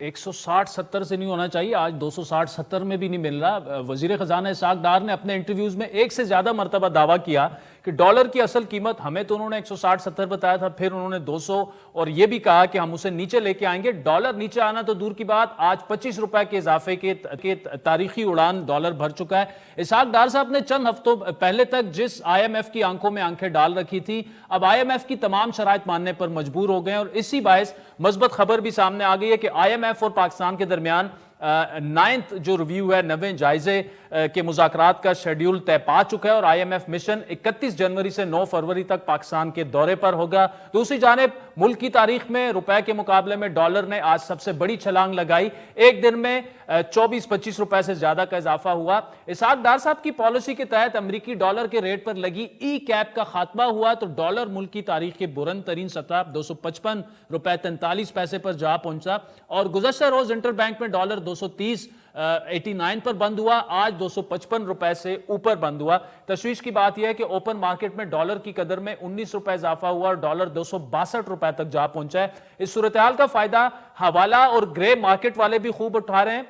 160-70 से नहीं होना चाहिए, आज 260-70 में भी नहीं मिल रहा। वजीर खजाना इसहाक डार ने अपने इंटरव्यूज में एक से ज्यादा मरतबा दावा किया कि डॉलर की असल कीमत, हमें तो उन्होंने 160-70 बताया था, फिर उन्होंने 200 और ये भी कहा कि हम उसे नीचे लेके आएंगे। डॉलर नीचे आना तो दूर की बात, आज 25 रुपए के इजाफे के तारीखी उड़ान डॉलर भर चुका है। इसहाक डार साहब ने चंद हफ्तों पहले तक जिस IMF की आंखों में आंखें डाल रखी थी, अब IMF की तमाम शराइत मानने पर मजबूर हो गए और इसी बायस मस्बत खबर भी सामने आ गई है कि IMF और पाकिस्तान के दरमियान 9th जो रिव्यू है, 9वें जायजे के मुज़ाकरात का शेड्यूल तय पा चुका है और IMF मिशन 31 जनवरी से 9 फरवरी तक पाकिस्तान के दौरे पर होगा। दूसरी जानिब मुल्क की तारीख में रुपए के मुकाबले में डॉलर ने आज सबसे बड़ी छलांग लगाई, एक दिन में 24-25 रुपए से ज्यादा का इजाफा हुआ। इसहाक डार साहब की पॉलिसी के तहत अमेरिकी डॉलर के रेट पर लगी ई-कैप का खात्मा हुआ तो डॉलर मुल्क की तारीख के बुलंद तरीन सतह 255 रुपए 43 पैसे पर जा पहुंचा और गुज़श्ता रोज इंटरबैंक में डॉलर 230.89 पर बंद हुआ, आज 255 रुपए से ऊपर बंद हुआ। तशवीश की बात यह है कि ओपन मार्केट में डॉलर की कदर में 19 रुपए इजाफा हुआ और डॉलर 262 रुपए तक जा पहुंचा है। इस सूरत-ए-हाल का फायदा हवाला और ग्रे मार्केट वाले भी खूब उठा रहे हैं।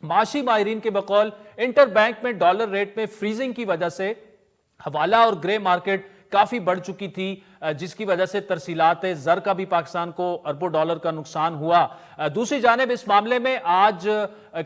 माशी माहिरीन के बकौल इंटरबैंक में डॉलर रेट में फ्रीजिंग की वजह से हवाला और ग्रे मार्केट काफी बढ़ चुकी थी, जिसकी वजह से तरसीलात ज़र का भी पाकिस्तान को अरबों डॉलर का नुकसान हुआ। दूसरी जानिब इस मामले में आज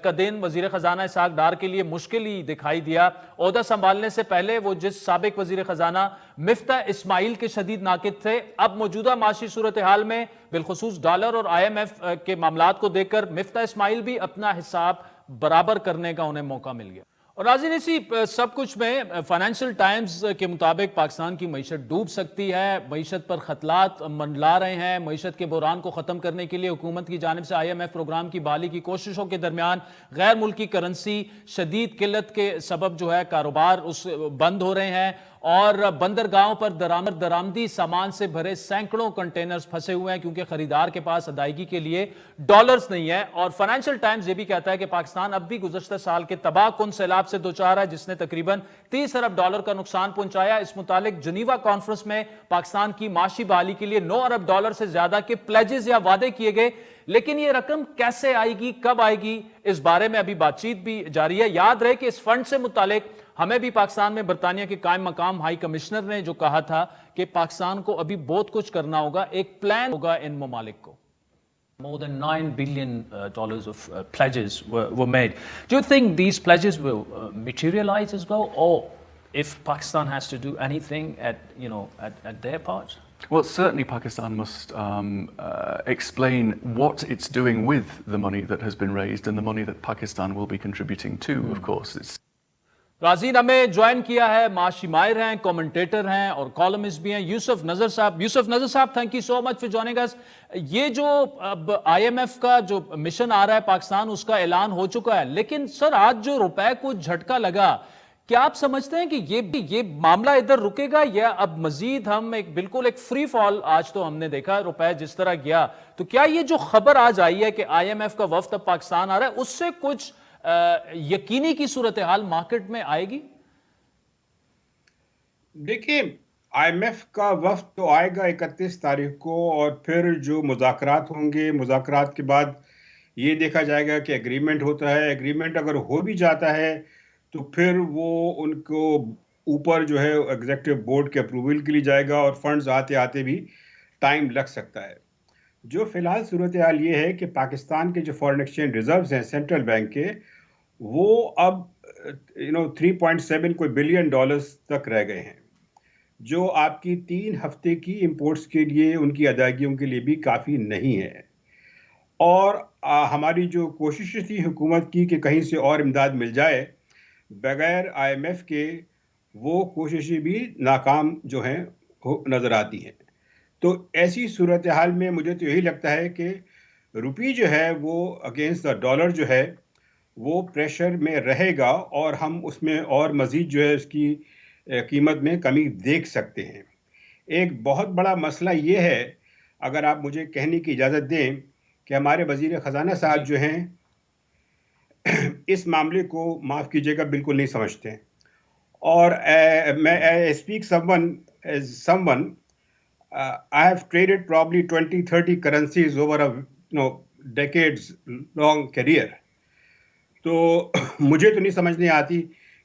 का दिन वजीर खजाना इसहाक डार के लिए मुश्किल ही दिखाई दिया। ओहदा संभालने से पहले वो जिस साबिक वजीर खजाना मिफ्ता इस्माइल के शदीद नाकिद थे, अब मौजूदा माशी सूरत हाल में बिलखुसूस डॉलर और IMF के मामलात को देखकर मिफ्ता इस्माइल भी अपना हिसाब बराबर करने का उन्हें मौका मिल गया। और नाज़रीन, इसी सब कुछ में फाइनेंशियल टाइम्स के मुताबिक पाकिस्तान की मईशत डूब सकती है, मईशत पर खतलात मंडला रहे हैं। मईशत के बहरान को ख़त्म करने के लिए हुकूमत की जानिब से IMF प्रोग्राम की बहाली की कोशिशों के दरमियान गैर मुल्की करेंसी शदीद किल्लत के सबब जो है कारोबार उस बंद हो रहे हैं और बंदरगाहों पर दरामदी सामान से भरे सैकड़ों कंटेनर्स फंसे हुए हैं क्योंकि खरीदार के पास अदायगी के लिए डॉलर्स नहीं है। और फाइनेंशियल टाइम्स ये भी कहता है कि पाकिस्तान अब भी गुज़श्ता साल के तबाह कुन सैलाब से दो चार है जिसने तकरीबन 30 अरब डॉलर का नुकसान पहुंचाया। इस मुतालिक जनीवा कॉन्फ्रेंस में पाकिस्तान की माशी बहाली के लिए 9 अरब डॉलर से ज्यादा के प्लेजेस या वादे किए गए, लेकिन ये रकम कैसे आएगी, कब आएगी, इस बारे में अभी बातचीत भी जारी है। याद रहे कि इस फंड से मुतालिक हमें भी पाकिस्तान में बरतानिया के कायम मकाम हाई कमिश्नर ने जो कहा था कि पाकिस्तान को अभी बहुत कुछ करना होगा, एक प्लान होगा इन ममालिक को। More than $9 billion of pledges were made. Do you think these pledges will materialize as well, or if Pakistan has to do anything at their part? Well, certainly Pakistan must explain what it's doing with the money that has been raised and the money that Pakistan will be contributing to, of course. राजीन हमें join किया है, माशी माहिर हैं, commentator हैं और columnist भी हैं, यूसुफ नजर साहब। यूसुफ नजर साहब, thank you so much for joining us. ये जो अब IMF का जो मिशन आ रहा है पाकिस्तान, उसका ऐलान हो चुका है, लेकिन सर आज जो रुपए को झटका लगा, क्या आप समझते हैं कि ये मामला इधर रुकेगा या अब मजीद हम बिल्कुल एक फ्री फॉल, आज तो हमने देखा रुपए जिस तरह गया, तो क्या ये जो खबर आज आई है कि IMF का वफ्द अब पाकिस्तान आ रहा है, उससे कुछ यकीनी की सूरत हाल मार्केट में आएगी? देखिए, IMF का वफ्द तो आएगा 31 तारीख को और फिर जो मुज़ाकरात होंगे, मुज़ाकरात के बाद ये देखा जाएगा कि एग्रीमेंट होता है। एग्रीमेंट अगर हो भी जाता है तो फिर वो उनको ऊपर जो है एग्जीक्यूटिव बोर्ड के अप्रूवल के लिए जाएगा और फंड्स आते आते भी टाइम लग सकता है। जो फिलहाल सूरत हाल ये है कि पाकिस्तान के जो फॉरेन एक्सचेंज रिजर्व्स हैं सेंट्रल बैंक के, वो अब 3.7 कोई बिलियन डॉलर्स तक रह गए हैं, जो आपकी 3 हफ्ते की इंपोर्ट्स के लिए उनकी अदायगियों के लिए भी काफ़ी नहीं है। और हमारी जो कोशिश थी हुकूमत की कि कहीं से और इमदाद मिल जाए बगैर IMF के, वो कोशिशें भी नाकाम जो हैं नज़र आती हैं। तो ऐसी सूरत हाल में मुझे तो यही लगता है कि रुपी जो है वो अगेंस्ट द डॉलर जो है वो प्रेशर में रहेगा और हम उसमें और मज़ीद जो है उसकी कीमत में कमी देख सकते हैं। एक बहुत बड़ा मसला ये है, अगर आप मुझे कहने की इजाज़त दें, कि हमारे वज़ीर ख़जाना साहब जो हैं इस मामले को, माफ़ कीजिएगा, बिल्कुल नहीं समझते हैं। और मैं speak someone I have traded probably 20-30 currencies over a decades long career, तो मुझे तो नहीं समझ नहीं आती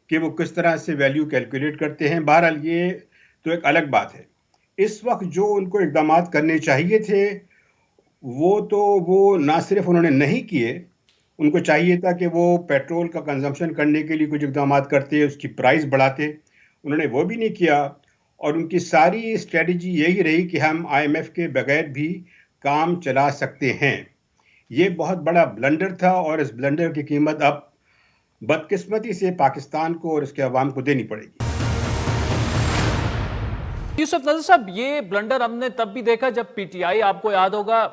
कि वो किस तरह से वैल्यू कैलकुलेट करते हैं। बहरहाल ये तो एक अलग बात है। इस वक्त जो उनको इक़दामात करने चाहिए थे वो ना सिर्फ उन्होंने नहीं किए, उनको चाहिए था कि वो पेट्रोल का कंजम्पशन करने के लिए कुछ इक़दामात करते, उसकी प्राइस बढ़ाते, उन्होंने वो भी नहीं किया। और उनकी सारी स्ट्रेटजी यही रही कि हम IMF के बगैर भी काम चला सकते हैं। ये बहुत बड़ा ब्लंडर था और इस ब्लंडर की कीमत अब बदकिस्मती से पाकिस्तान को और उसके अवाम को देनी पड़ेगी। यूसुफ नजर साहब, ये ब्लंडर हमने तब भी देखा जब PTI, आपको याद होगा,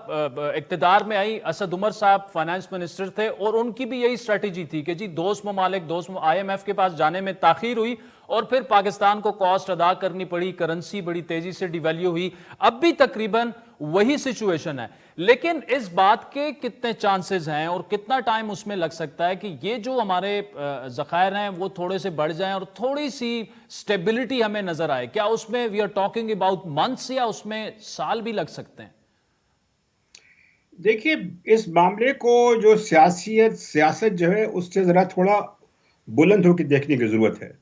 इक्तदार में आई, असद उमर साहब फाइनेंस मिनिस्टर थे और उनकी भी यही स्ट्रेटजी थी कि जी दोस्त ममालिक, IMF के पास जाने में ताखीर हुई और फिर पाकिस्तान को कॉस्ट अदा करनी पड़ी, करेंसी बड़ी तेजी से डिवैल्यू हुई। अब भी तकरीबन वही सिचुएशन है, लेकिन इस बात के कितने चांसेस हैं और कितना टाइम उसमें लग सकता है कि ये जो हमारे ज़खायर हैं वो थोड़े से बढ़ जाएं और थोड़ी सी स्टेबिलिटी हमें नजर आए? क्या उसमें we are talking about months या उसमें साल भी लग सकते हैं? देखिए, इस मामले को जो सियासत जो है उससे जरा थोड़ा बुलंद होकर देखने की जरूरत है।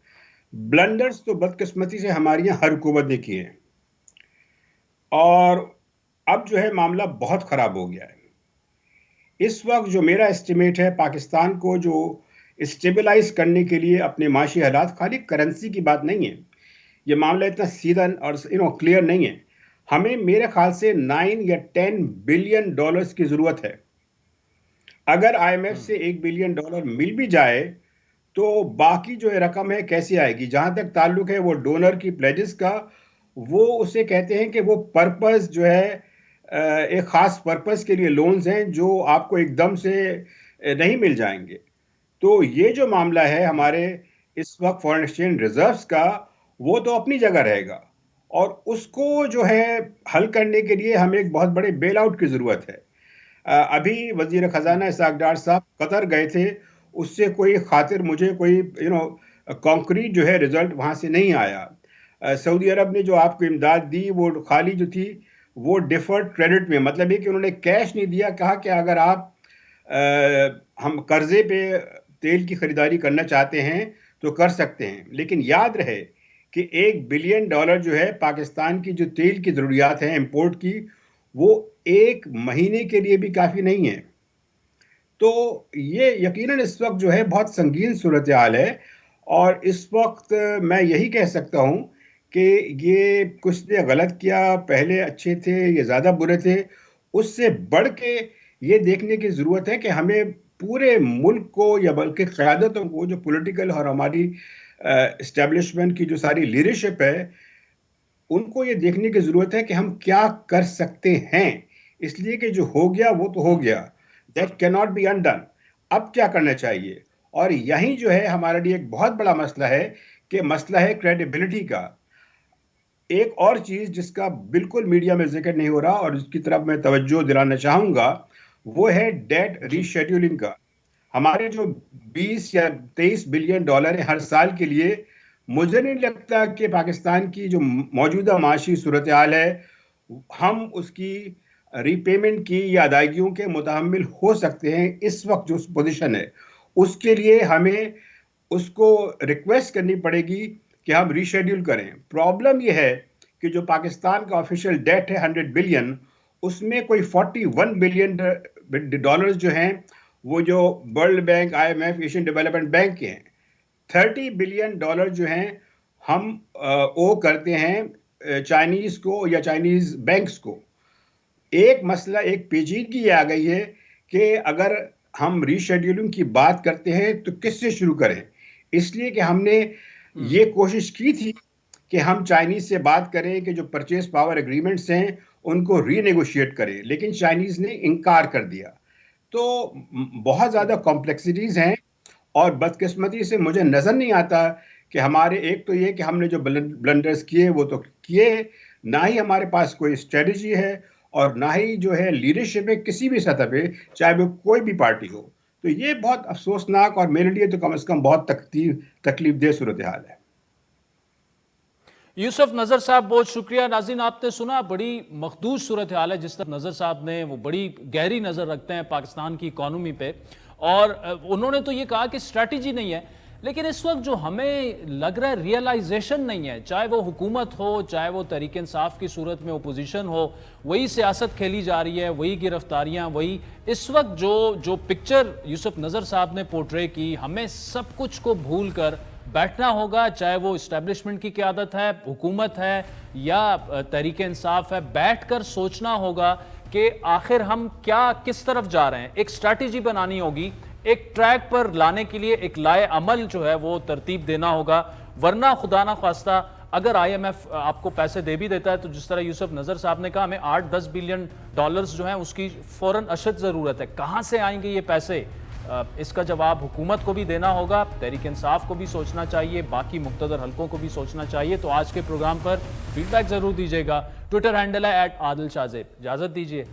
ब्लंडर्स तो बदकिस्मती से हमारी यहाँ हर हुकूमत ने किए हैं और अब जो है मामला बहुत ख़राब हो गया है। इस वक्त जो मेरा एस्टिमेट है, पाकिस्तान को जो स्टेबलाइज करने के लिए अपने माशी हालात, खाली करेंसी की बात नहीं है, ये मामला इतना सीधा और क्लियर नहीं है। हमें मेरे ख्याल से 9 या 10 बिलियन डॉलर्स की ज़रूरत है। अगर IMF से $1 बिलियन मिल भी जाए तो बाकी जो रकम है कैसे आएगी? जहाँ तक ताल्लुक है वो डोनर की प्लेजेस का, वो उसे कहते हैं कि वो पर्पस जो है एक ख़ास पर्पस के लिए लोन्स हैं जो आपको एकदम से नहीं मिल जाएंगे। तो ये जो मामला है हमारे इस वक्त फॉरेन एक्सचेंज रिजर्व्स का, वो तो अपनी जगह रहेगा और उसको जो है हल करने के लिए हमें एक बहुत बड़े बेल आउट की ज़रूरत है। अभी वज़ीर ख़जाना इसहाक़ डार साहब कतर गए थे, उससे कोई खातिर मुझे कोई कॉन्क्रीट जो है रिजल्ट वहाँ से नहीं आया। सऊदी अरब ने जो आपको इमदाद दी वो खाली जो थी वो डिफर्ड क्रेडिट में, मतलब ये कि उन्होंने कैश नहीं दिया, कहा कि अगर आप हम कर्जे पे तेल की खरीदारी करना चाहते हैं तो कर सकते हैं। लेकिन याद रहे कि $1 बिलियन जो है पाकिस्तान की जो तेल की ज़रूरियात हैं इंपोर्ट की, वो 1 महीने के लिए भी काफ़ी नहीं है। तो ये यकीनन इस वक्त जो है बहुत संगीन सूरत हाल है और इस वक्त मैं यही कह सकता हूँ कि ये कुछ ने गलत किया, पहले अच्छे थे, ये ज़्यादा बुरे थे। उससे बढ़ के ये देखने की ज़रूरत है कि हमें पूरे मुल्क को या बल्कि क़यादतों को, जो पॉलिटिकल और हमारी इस्टेब्लिशमेंट की जो सारी लीडरशिप है, उनको ये देखने की ज़रूरत है कि हम क्या कर सकते हैं। इसलिए कि जो हो गया वो तो हो गया, that can not be undone. अब क्या करना चाहिए? और यही जो है हमारे लिए एक बहुत बड़ा मसला है कि मसला है क्रेडिबिलिटी का। एक और चीज़ जिसका बिल्कुल मीडिया में जिक्र नहीं हो रहा और जिसकी तरफ मैं तवज्जो दिलाना चाहूँगा, वो है डेट रीशेड्यूलिंग का। हमारे जो 20 या 23 बिलियन डॉलर है हर साल के लिए, मुझे नहीं लगता कि पाकिस्तान की जो मौजूदा माशी सूरत हाल है, हम उसकी रीपेमेंट की या अदायगियों के मुतहम्मिल हो सकते हैं। इस वक्त जो पोजीशन है उसके लिए हमें उसको रिक्वेस्ट करनी पड़ेगी कि हम रीशेड्यूल करें। प्रॉब्लम यह है कि जो पाकिस्तान का ऑफिशियल डेट है 100 बिलियन, उसमें कोई 41 बिलियन डॉलर्स जो हैं वो जो world bank, IMF, Asian development bank के हैं। 30 बिलियन डॉलर जो हैं हम ओ करते हैं चाइनीज़ को या चाइनीज़ बैंक्स को। एक मसला, एक पेचीदगी आ गई है कि अगर हम रीशेड्यूलिंग की बात करते हैं तो किससे शुरू करें। इसलिए कि हमने ये कोशिश की थी कि हम चाइनीज़ से बात करें कि जो परचेज पावर एग्रीमेंट्स हैं उनको रीनेगोशिएट करें, लेकिन चाइनीज़ ने इनकार कर दिया। तो बहुत ज़्यादा कॉम्प्लेक्सिटीज़ हैं और बदकिस्मती से मुझे नज़र नहीं आता कि हमारे, एक तो ये कि हमने जो ब्लंडर्स किए वो तो किए, ना ही हमारे पास कोई स्ट्रेटजी है और ना ही जो है लीडरशिप है किसी भी सतह पे, चाहे वो कोई भी पार्टी हो। तो ये बहुत अफसोसनाक और मेरे लिए तो कम से कम बहुत तकलीफ देह सूरत हाल है। यूसुफ नज़र साहब बहुत शुक्रिया। नाज़रीन आपने सुना, बड़ी मखदूश सूरत हाल है जिस तरह नज़र साहब ने, वो बड़ी गहरी नज़र रखते हैं पाकिस्तान की इकॉनमी पे, और उन्होंने तो ये कहा कि स्ट्रैटेजी नहीं है, लेकिन इस वक्त जो हमें लग रहा है रियलाइजेशन नहीं है, चाहे वो हुकूमत हो चाहे वो तहरीक इंसाफ की सूरत में अपोजिशन हो, वही सियासत खेली जा रही है, वही गिरफ्तारियां, वही इस वक्त जो पिक्चर यूसुफ नज़र साहब ने पोर्ट्रे की, हमें सब कुछ को भूल कर बैठना होगा, चाहे वो इस्टेब्लिशमेंट की क़यादत है, हुकूमत है या तहरीक इंसाफ है, बैठ कर सोचना होगा कि आखिर हम किस तरफ जा रहे हैं। एक स्ट्रैटेजी बनानी होगी, एक ट्रैक पर लाने के लिए एक लाए अमल जो है वो तरतीब देना होगा, वरना खुदा ना खास्ता अगर IMF आपको पैसे दे भी देता है तो जिस तरह यूसुफ नज़र साहब ने कहा, हमें 8-10 बिलियन डॉलर्स जो हैं उसकी फौरन अशद ज़रूरत है। कहाँ से आएंगे ये पैसे? इसका जवाब हुकूमत को भी देना होगा, तहरीक इंसाफ को भी सोचना चाहिए, बाकी मुक़्तदर हलकों को भी सोचना चाहिए। तो आज के प्रोग्राम पर फीडबैक ज़रूर दीजिएगा। ट्विटर हैंडल है @AdilShahzeb। इजाज़त दीजिए।